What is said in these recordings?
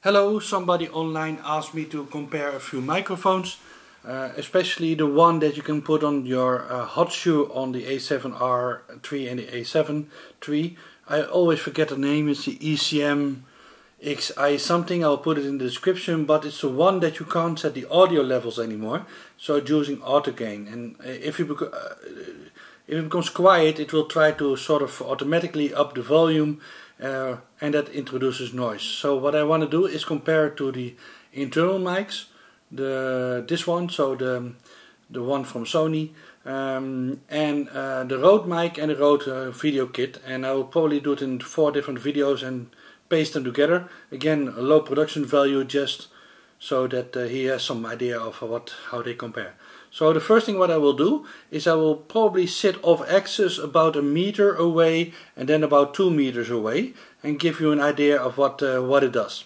Hello, somebody online asked me to compare a few microphones, especially the one that you can put on your hot shoe on the A7R3 and the A7 III. I always forget the name, it's the ECM XI something, I'll put it in the description, but it's the one that you can't set the audio levels anymore, so it's using auto gain, and if it becomes quiet it will try to sort of automatically up the volume, and that introduces noise. So what I want to do is compare it to the internal mics, this one, so the one from Sony, and the Rode mic and the Rode video kit, and I will probably do it in 4 different videos and paste them together. Again, a low production value just so that he has some idea of how they compare. So the first thing what I will do is I will probably sit off axis about 1 meter away and then about 2 meters away and give you an idea of what it does.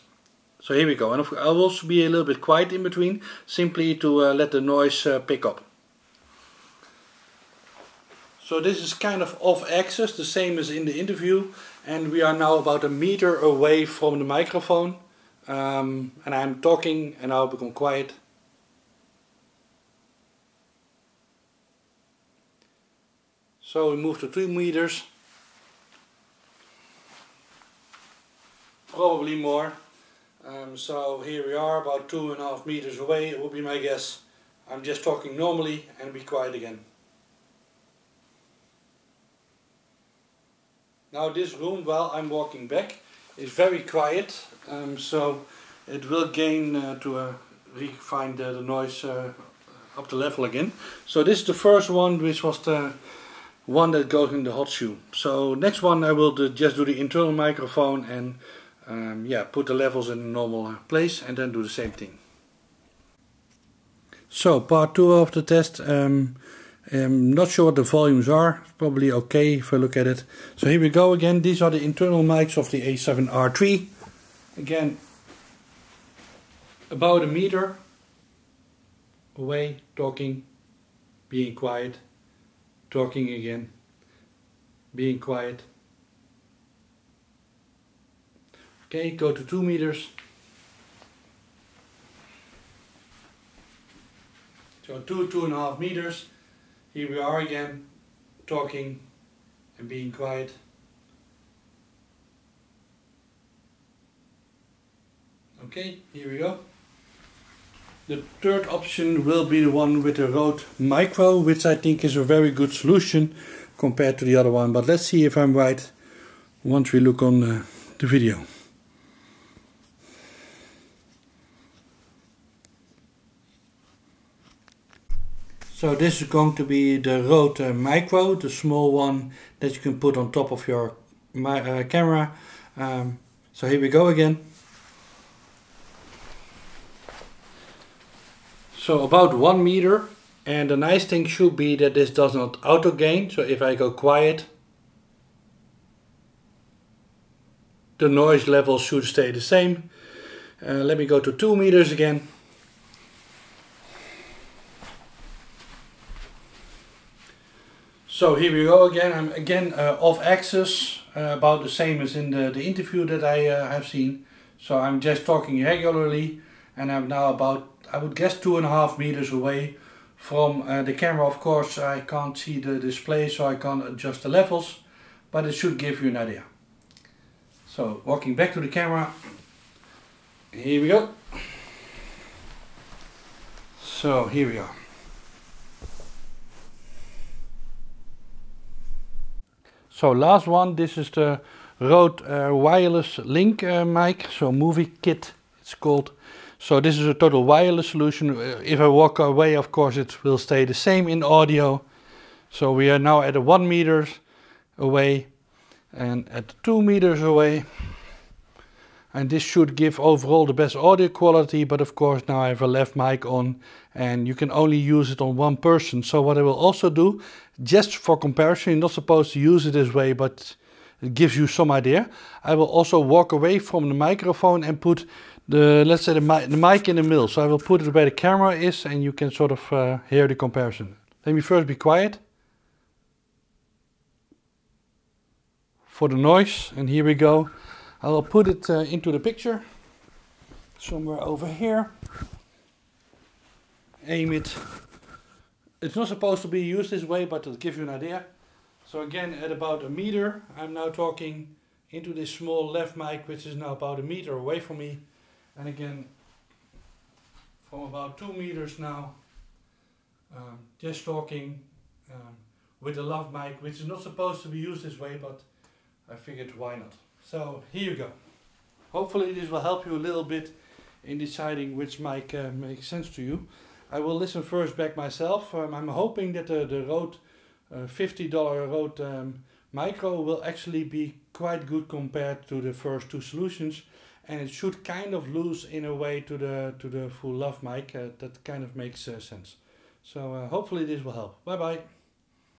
So here we go, and I will also be a little bit quiet in between, simply to let the noise pick up. So this is kind of off axis, the same as in the interview, and we are now about 1 meter away from the microphone, and I'm talking and I'll become quiet. So we move to 2 meters, probably more. So here we are, about 2.5 meters away, it would be my guess. I'm just talking normally and be quiet again. Now this room, while I'm walking back, is very quiet, so it will gain to refine the noise up the level again. So this is the first one, which was the one that goes in the hot shoe. So next one I will just do the internal microphone and yeah, put the levels in a normal place and then do the same thing. So part 2 of the test. I'm not sure what the volumes are, it's probably okay if I look at it. So here we go again, these are the internal mics of the A7R3. Again, about 1 meter away, talking, being quiet, talking again, being quiet. Okay, go to 2 meters. So 2.5 meters. Here we are again, talking and being quiet. Okay, here we go. The third option will be the one with the Rode Micro, which I think is a very good solution compared to the other one. But let's see if I'm right once we look on the video. So this is going to be the Rode Micro, the small one that you can put on top of your camera. So here we go again. So about 1 meter, and the nice thing should be that this does not auto gain. So if I go quiet, the noise level should stay the same. Let me go to 2 meters again. So here we go again. I'm again off axis, about the same as in the interview that I have seen. So I'm just talking regularly, and I'm now about, I would guess, 2.5 meters away from the camera. Of course I can't see the display, so I can't adjust the levels, but it should give you an idea. So walking back to the camera, here we go. So here we are. So last one, this is the Rode Wireless Link mic, so Movie Kit it's called. So this is a total wireless solution. If I walk away, of course it will stay the same in audio. So we are now at 1 meter away and at 2 meters away. And this should give overall the best audio quality, but of course now I have a left mic on and you can only use it on one person. So what I will also do, just for comparison, you're not supposed to use it this way, but it gives you some idea. I will also walk away from the microphone and put let's say the mic in the middle. So I will put it where the camera is and you can sort of hear the comparison. Let me first be quiet for the noise, and here we go. I will put it into the picture. somewhere over here. Aim it. It's not supposed to be used this way, but it'll give you an idea. So again, at about a meter, I'm now talking into this small left mic, which is now about a meter away from me. And again, from about 2 meters now, just talking with the lav mic, which is not supposed to be used this way, but I figured why not. So here you go. Hopefully this will help you a little bit in deciding which mic makes sense to you. I will listen first back myself. I'm hoping that the Rode $50 Rode Micro will actually be quite good compared to the first two solutions, and it should kind of lose in a way to the full lav mic. That kind of makes sense. So hopefully this will help. Bye bye.